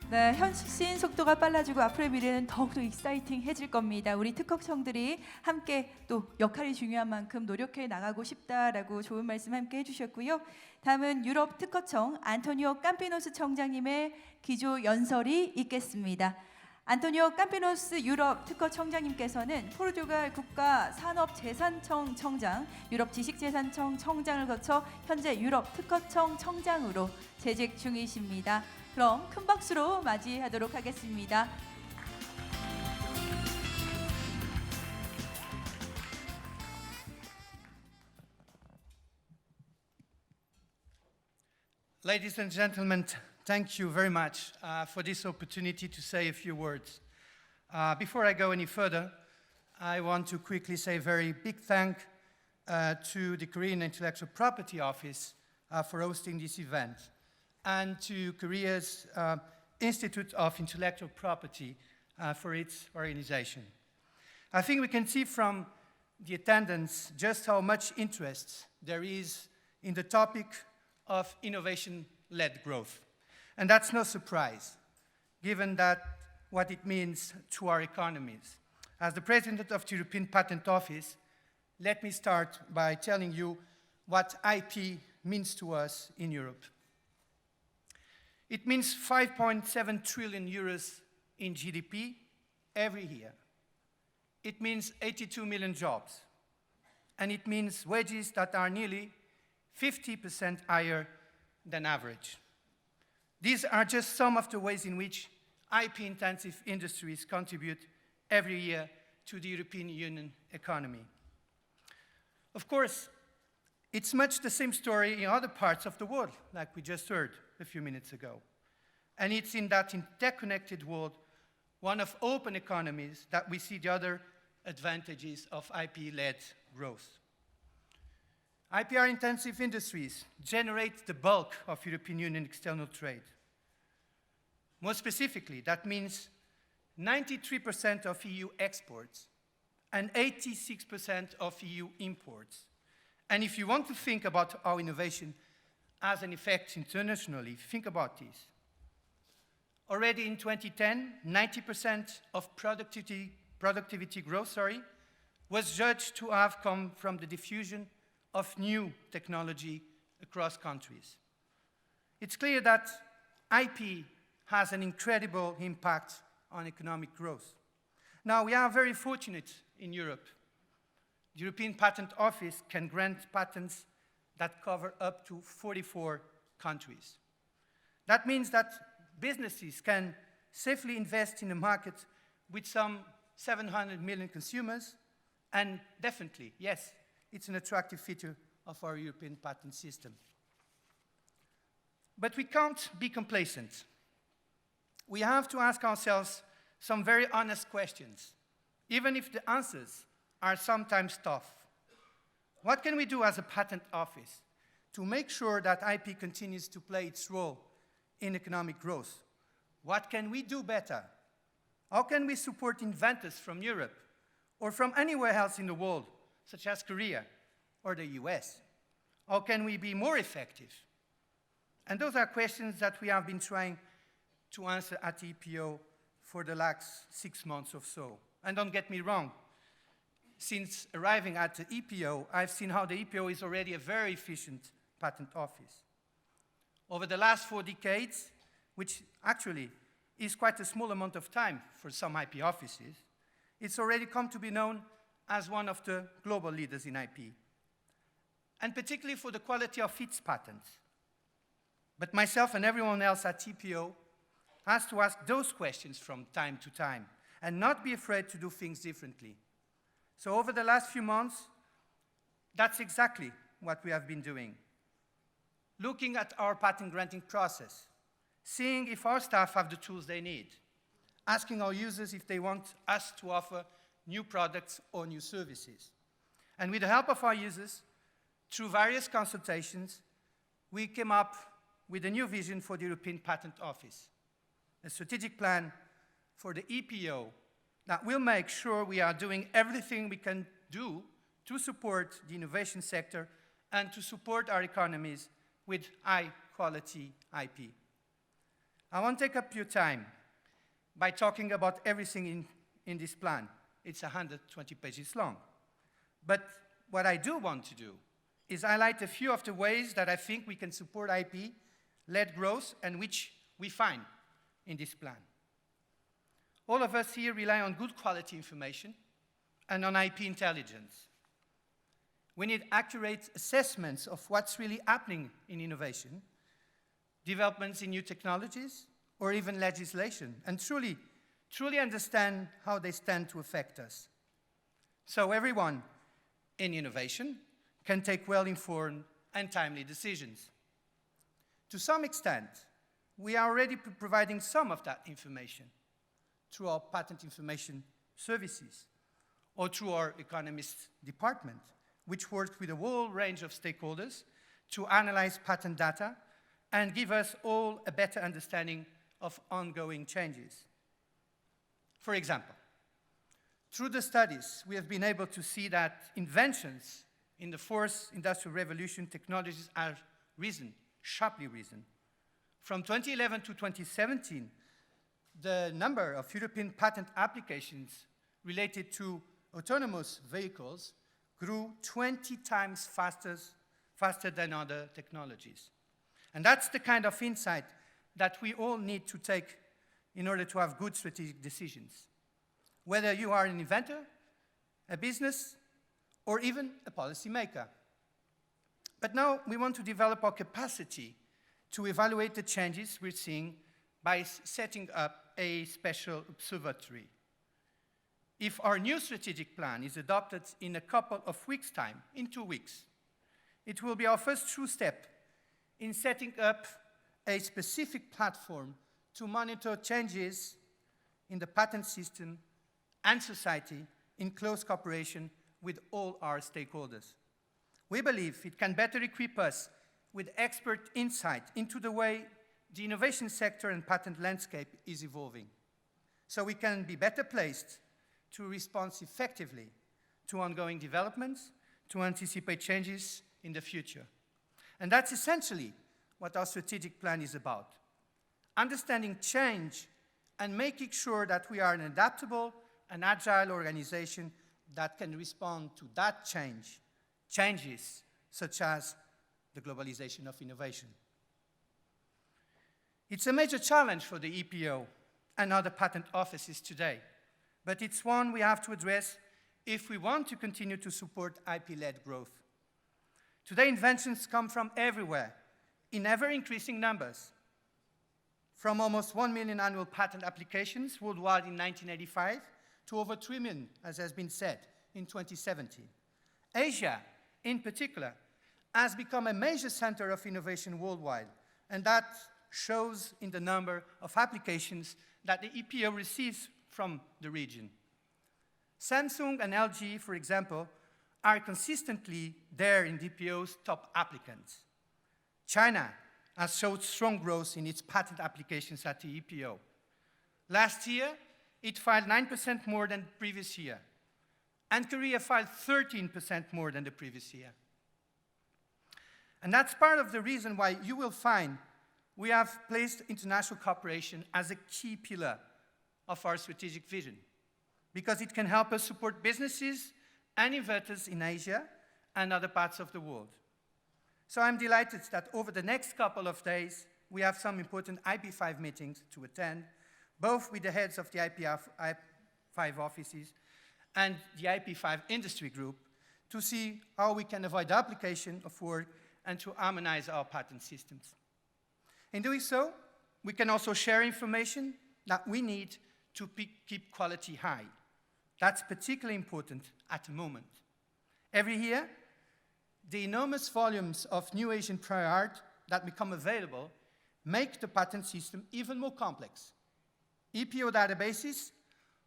네, 현신 속도가 빨라지고 앞으로의 미래는 더욱더 익사이팅해질 겁니다. 우리 특허청들이 함께 또 역할이 중요한 만큼 노력해 나가고 싶다라고 좋은 말씀 함께 해주셨고요. 다음은 유럽 특허청 안토니오 깜피노스 청장님의 기조연설이 있겠습니다. 안토니오 깜피노스 유럽 특허청장님께서는 포르투갈 국가산업재산청 청장, 유럽 지식재산청 청장을 거쳐 현재 유럽 특허청 청장으로 재직 중이십니다. 그럼 큰 박수로 맞이하도록 하겠습니다. Ladies and gentlemen, thank you very much for this opportunity to say a few words. Before I go any further, I want to quickly say a very big thank to the Korean Intellectual Property Office for hosting this event, and to Korea's Institute of Intellectual Property for its organization. I think we can see from the attendance just how much interest there is in the topic of innovation-led growth. And that's no surprise, given that what it means to our economies. As the President of the European Patent Office, let me start by telling you what IP means to us in Europe. It means 5.7 trillion euros in GDP every year. It means 82 million jobs. And it means wages that are nearly 50% higher than average. These are just some of the ways in which IP-intensive industries contribute every year to the European Union economy. Of course, it's much the same story in other parts of the world, like we just heard a few minutes ago. And it's in that interconnected world, one of open economies, that we see the other advantages of IP-led growth. IPR-intensive industries generate the bulk of European Union external trade. More specifically, that means 93% of EU exports and 86% of EU imports. And if you want to think about how innovation has an effect internationally, think about this. Already in 2010, 90% of productivity growth was judged to have come from the diffusion of new technology across countries. It's clear that IP has an incredible impact on economic growth. Now, we are very fortunate in Europe. The European Patent Office can grant patents that cover up to 44 countries. That means that businesses can safely invest in a market with some 700 million consumers, and definitely, yes, it's an attractive feature of our European patent system. But we can't be complacent. We have to ask ourselves some very honest questions, even if the answers are sometimes tough. What can we do as a patent office to make sure that IP continues to play its role in economic growth? What can we do better? How can we support inventors from Europe or from anywhere else in the world, such as Korea or the US? How can we be more effective? And those are questions that we have been trying to answer at EPO for the last 6 months or so. And don't get me wrong, since arriving at the EPO, I've seen how the EPO is already a very efficient patent office. Over the last 4 decades, which actually is quite a small amount of time for some IP offices, it's already come to be known as one of the global leaders in IP, and particularly for the quality of its patents. But myself and everyone else at TPO has to ask those questions from time to time and not be afraid to do things differently. So over the last few months, that's exactly what we have been doing. Looking at our patent granting process, seeing if our staff have the tools they need, asking our users if they want us to offer new products or new services. And with the help of our users, through various consultations, we came up with a new vision for the European Patent Office, a strategic plan for the EPO that will make sure we are doing everything we can do to support the innovation sector and to support our economies with high-quality IP. I won't take up your time by talking about everything in this plan. It's 120 pages long. But what I do want to do is highlight a few of the ways that I think we can support IP-led growth and which we find in this plan. All of us here rely on good quality information and on IP intelligence. We need accurate assessments of what's really happening in innovation, developments in new technologies, or even legislation, and truly understand how they stand to affect us. So everyone in innovation can take well-informed and timely decisions. To some extent, we are already providing some of that information through our patent information services or through our economists department, which works with a whole range of stakeholders to analyze patent data and give us all a better understanding of ongoing changes. For example, through the studies, we have been able to see that inventions in the fourth industrial revolution technologies have risen, sharply risen. From 2011 to 2017, the number of European patent applications related to autonomous vehicles grew 20 times faster than other technologies. And that's the kind of insight that we all need to take in order to have good strategic decisions. Whether you are an inventor, a business, or even a policymaker. But now we want to develop our capacity to evaluate the changes we're seeing by setting up a special observatory. If our new strategic plan is adopted in a couple of weeks' time, in 2 weeks, it will be our first true step in setting up a specific platform to monitor changes in the patent system and society in close cooperation with all our stakeholders. We believe it can better equip us with expert insight into the way the innovation sector and patent landscape is evolving, so we can be better placed to respond effectively to ongoing developments, to anticipate changes in the future. And that's essentially what our strategic plan is about. Understanding change and making sure that we are an adaptable and agile organization that can respond to that changes such as the globalization of innovation. It's a major challenge for the EPO and other patent offices today, but it's one we have to address if we want to continue to support IP-led growth. Today, inventions come from everywhere, in ever-increasing numbers. From almost 1 million annual patent applications worldwide in 1985 to over 3 million, as has been said, in 2017. Asia, in particular, has become a major center of innovation worldwide, and that shows in the number of applications that the EPO receives from the region. Samsung and LG, for example, are consistently there in the EPO's top applicants. China has showed strong growth in its patent applications at the EPO. Last year, it filed 9% more than the previous year, and Korea filed 13% more than the previous year. And that's part of the reason why you will find we have placed international cooperation as a key pillar of our strategic vision, because it can help us support businesses and inventors in Asia and other parts of the world. So I'm delighted that over the next couple of days, we have some important IP5 meetings to attend, both with the heads of the IP5 offices and the IP5 industry group, to see how we can avoid duplication of work and to harmonize our patent systems. In doing so, we can also share information that we need to keep quality high. That's particularly important at the moment. Every year, the enormous volumes of new Asian prior art that become available make the patent system even more complex. EPO databases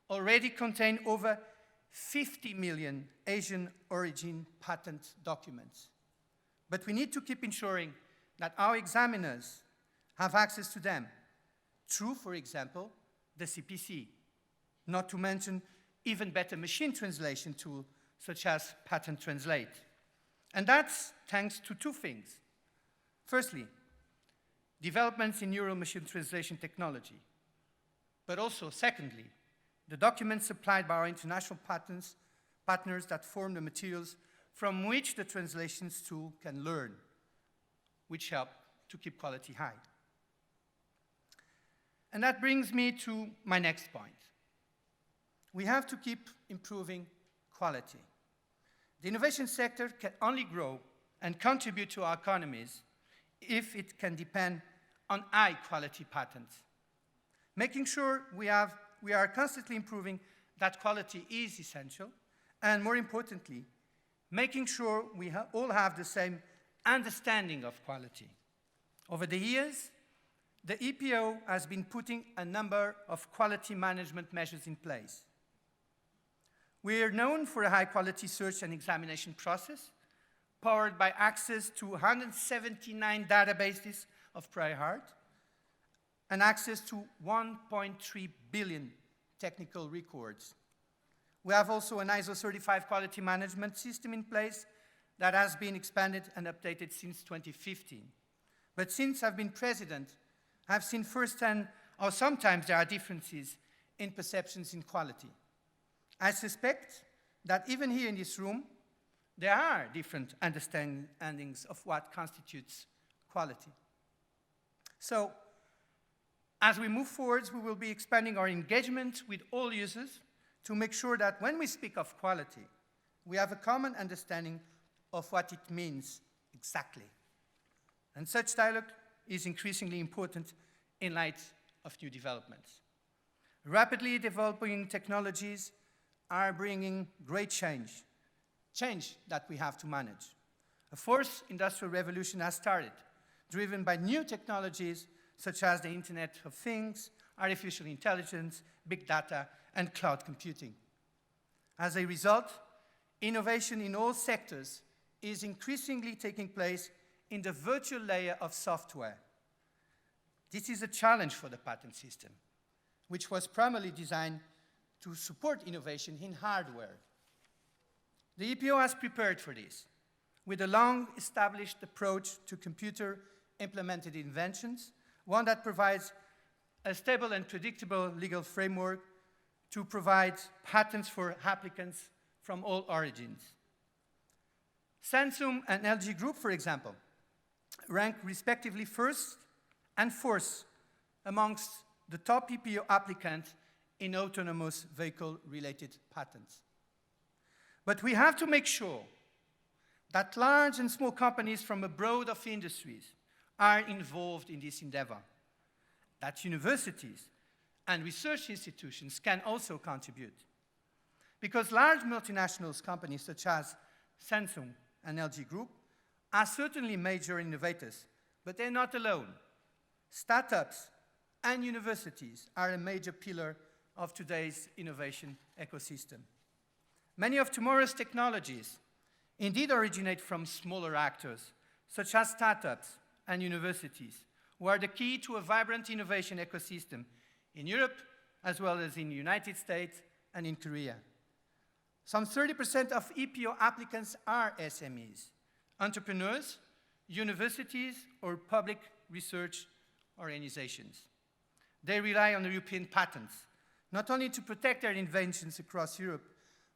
already contain over 50 million Asian origin patent documents. But we need to keep ensuring that our examiners have access to them through, for example, the CPC, not to mention even better machine translation tools such as Patent Translate. And that's thanks to two things. Firstly, developments in neural machine translation technology, but also, secondly, the documents supplied by our international partners that form the materials from which the translations tool can learn, which help to keep quality high. And that brings me to my next point. We have to keep improving quality. The innovation sector can only grow and contribute to our economies if it can depend on high-quality patents. Making sure we are constantly improving that quality is essential, and more importantly, making sure we all have the same understanding of quality. Over the years, the EPO has been putting a number of quality management measures in place. We are known for a high-quality search and examination process, powered by access to 179 databases of prior art, and access to 1.3 billion technical records. We have also an ISO-certified quality management system in place that has been expanded and updated since 2015. But since I've been president, I've seen firsthand how sometimes there are differences in perceptions in quality. I suspect that even here in this room, there are different understandings of what constitutes quality. So, as we move forward, we will be expanding our engagement with all users to make sure that when we speak of quality, we have a common understanding of what it means exactly. And such dialogue is increasingly important in light of new developments. Rapidly developing technologies are bringing great change that we have to manage. A fourth industrial revolution has started, driven by new technologies such as the Internet of Things, artificial intelligence, big data, and cloud computing. As a result, innovation in all sectors is increasingly taking place in the virtual layer of software. This is a challenge for the patent system, which was primarily designed to support innovation in hardware. The EPO has prepared for this with a long-established approach to computer-implemented inventions, one that provides a stable and predictable legal framework to provide patents for applicants from all origins. Samsung and LG Group, for example, rank respectively first and fourth amongst the top EPO applicants in autonomous vehicle-related patents. But we have to make sure that large and small companies from a broad of industries are involved in this endeavor, that universities and research institutions can also contribute. Because large multinational companies such as Samsung and LG Group are certainly major innovators, but they're not alone. Startups and universities are a major pillar of today's innovation ecosystem. Many of tomorrow's technologies indeed originate from smaller actors, such as startups and universities, who are the key to a vibrant innovation ecosystem in Europe, as well as in the United States and in Korea. Some 30% of EPO applicants are SMEs, entrepreneurs, universities, or public research organizations. They rely on European patents, not only to protect their inventions across Europe,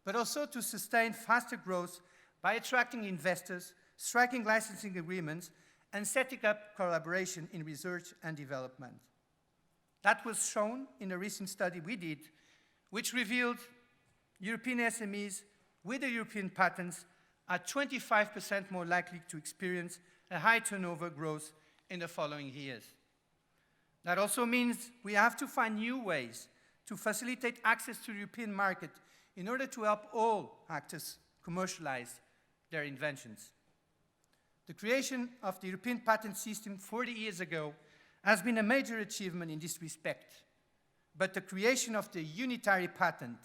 but also to sustain faster growth by attracting investors, striking licensing agreements, and setting up collaboration in research and development. That was shown in a recent study we did, which revealed European SMEs with the European patents are 25% more likely to experience a high turnover growth in the following years. That also means we have to find new ways to facilitate access to the European market in order to help all actors commercialize their inventions. The creation of the European patent system 40 years ago has been a major achievement in this respect, but the creation of the unitary patent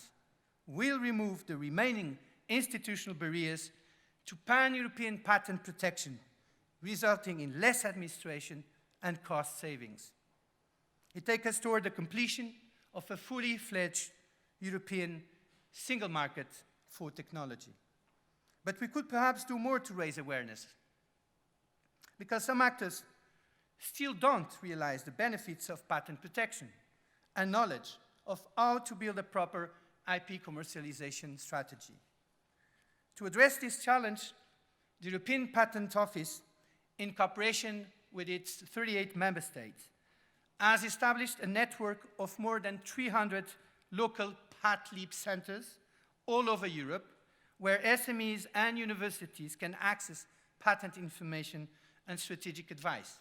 will remove the remaining institutional barriers to pan-European patent protection, resulting in less administration and cost savings. It takes us toward the completion of a fully fledged European single market for technology. But we could perhaps do more to raise awareness, because some actors still don't realize the benefits of patent protection and knowledge of how to build a proper IP commercialization strategy. To address this challenge, the European Patent Office, in cooperation with its 38 member states, has established a network of more than 300 local PatLeap centers all over Europe, where SMEs and universities can access patent information and strategic advice.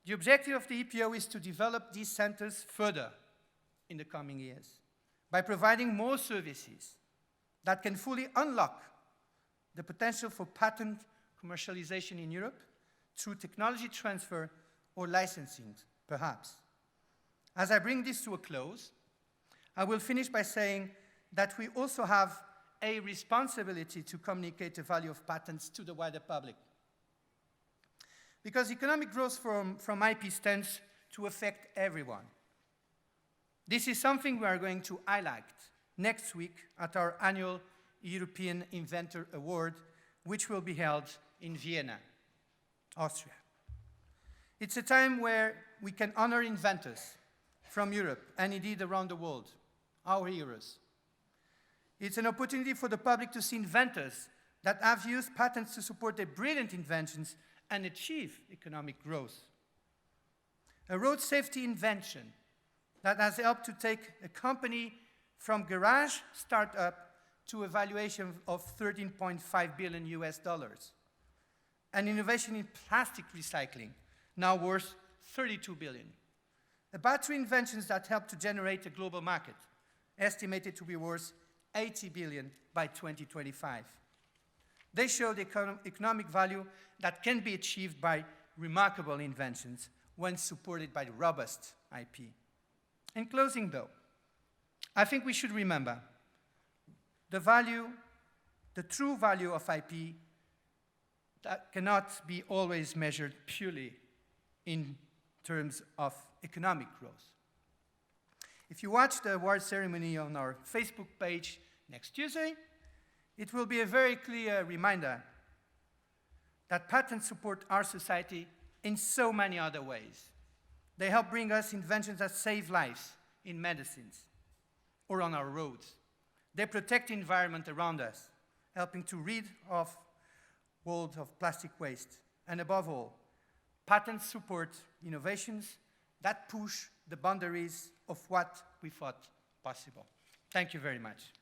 The objective of the EPO is to develop these centers further in the coming years by providing more services that can fully unlock the potential for patent commercialization in Europe through technology transfer or licensing, perhaps. As I bring this to a close, I will finish by saying that we also have a responsibility to communicate the value of patents to the wider public. Because economic growth from IP tends to affect everyone. This is something we are going to highlight next week at our annual European Inventor Award, which will be held in Vienna, Austria. It's a time where we can honor inventors from Europe and indeed around the world, our heroes. It's an opportunity for the public to see inventors that have used patents to support their brilliant inventions and achieve economic growth. A road safety invention that has helped to take a company from garage startup to a valuation of $13.5 billion US. An innovation in plastic recycling, now worth $32 billion. A battery inventions that helped to generate a global market, estimated to be worth $80 billion by 2025. They show the economic value that can be achieved by remarkable inventions when supported by robust IP. In closing, though, I think we should remember the true value of IP that cannot be always measured purely in terms of economic growth. If you watch the award ceremony on our Facebook page next Tuesday, it will be a very clear reminder that patents support our society in so many other ways. They help bring us inventions that save lives in medicines or on our roads. They protect the environment around us, helping to rid of world of plastic waste. And above all, patents support innovations that push the boundaries of what we thought possible. Thank you very much.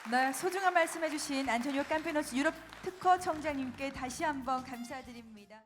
네, 소중한 말씀해주신 안토니오 깜피노스 유럽 특허청장님께 다시 한번 감사드립니다.